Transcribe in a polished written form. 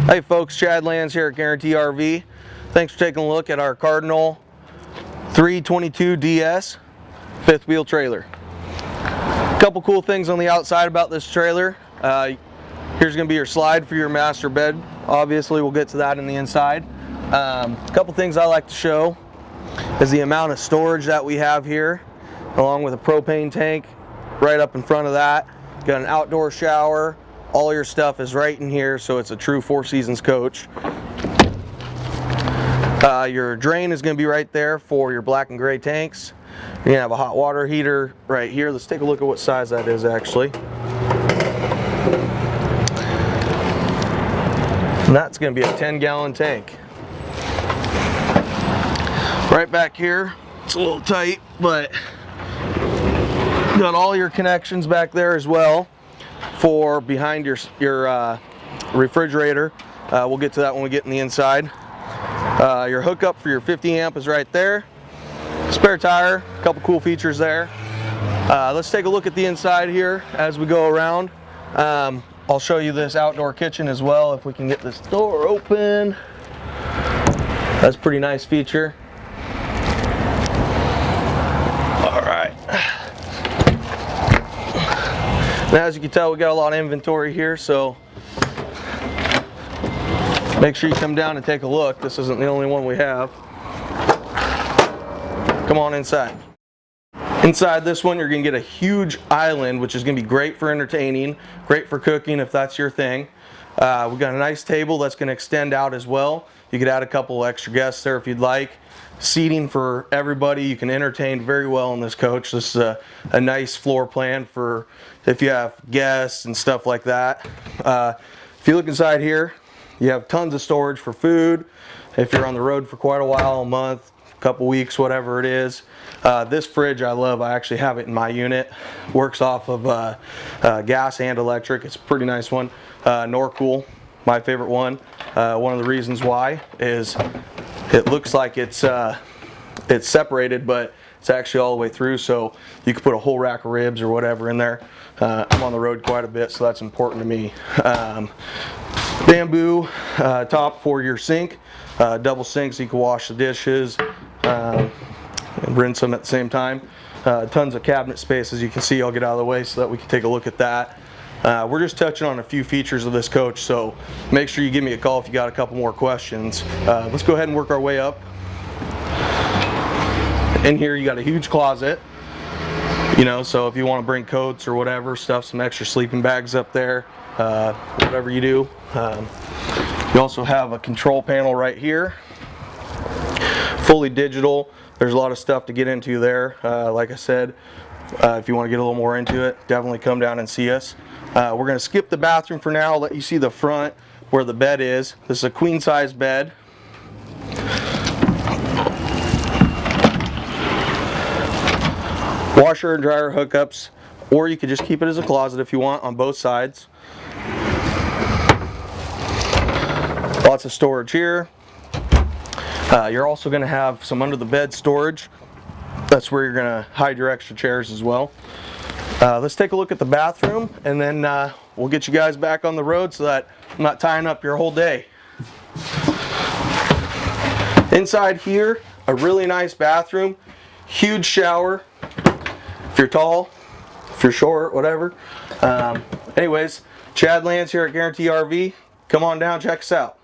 Hey folks, Chad Lands here at Guarantee RV. Thanks for taking a look at our Cardinal 322 DS fifth wheel trailer. A couple cool things on the outside about this trailer. Here's going to be your slide for your master bed. Obviously we'll get to that in the inside. A couple things I like to show is the amount of storage that we have here, along with a propane tank right up in front of that. Got an outdoor shower. All your stuff is right in here, so it's a true Four Seasons coach. Your drain is going to be right there for your black and gray tanks. You're going to have a hot water heater right here. Let's take a look at what size that is actually. And that's going to be a 10-gallon tank. Right back here, it's a little tight, but got all your connections back there as well for behind your refrigerator. We'll get to that when we get in the inside. Your hookup for your 50 amp is right there. Spare tire, a couple cool features there. Let's take a look at the inside here as we go around. I'll show you this outdoor kitchen as well if we can get this door open. That's a pretty nice feature. All right. Now, as you can tell, we got a lot of inventory here, so make sure you come down and take a look. This isn't the only one we have. Come on inside. Inside this one, you're going to get a huge island, which is going to be great for entertaining, great for cooking if that's your thing. We've got a nice table that's going to extend out as well. You could add a couple extra guests there if you'd like. Seating for everybody. You can entertain very well in this coach. This is a nice floor plan for if you have guests and stuff like that. If you look inside here, you have tons of storage for food. If you're on the road for quite a while, a month, a couple weeks, whatever it is. This fridge I love. I actually have it in my unit. Works off of gas and electric. It's a pretty nice one. Norcool, my favorite one. One of the reasons why is it looks like it's separated, but it's actually all the way through, so you can put a whole rack of ribs or whatever in there. I'm on the road quite a bit, so that's important to me. Bamboo top for your sink, double sink so you can wash the dishes and rinse them at the same time. Tons of cabinet space, as you can see. I'll get out of the way so that we can take a look at that. We're just touching on a few features of this coach, so make sure you give me a call if you got a couple more questions. Let's go ahead and work our way up. In here you got a huge closet, you know, so if you want to bring coats or whatever, stuff some extra sleeping bags up there, whatever you do. You also have a control panel right here, fully digital. There's a lot of stuff to get into there. Like I said, if you want to get a little more into it, definitely come down and see us. We're going to skip the bathroom for now. I'll let you see the front where the bed is. This is a queen size bed. Washer and dryer hookups, or you could just keep it as a closet if you want on both sides. Lots of storage here. You're also going to have some under the bed storage. That's where you're going to hide your extra chairs as well. Let's take a look at the bathroom, and then we'll get you guys back on the road so that I'm not tying up your whole day. Inside here, a really nice bathroom, huge shower. If you're tall, if you're short, whatever. Anyways, Chad Lands here at Guarantee RV. Come on down, check us out.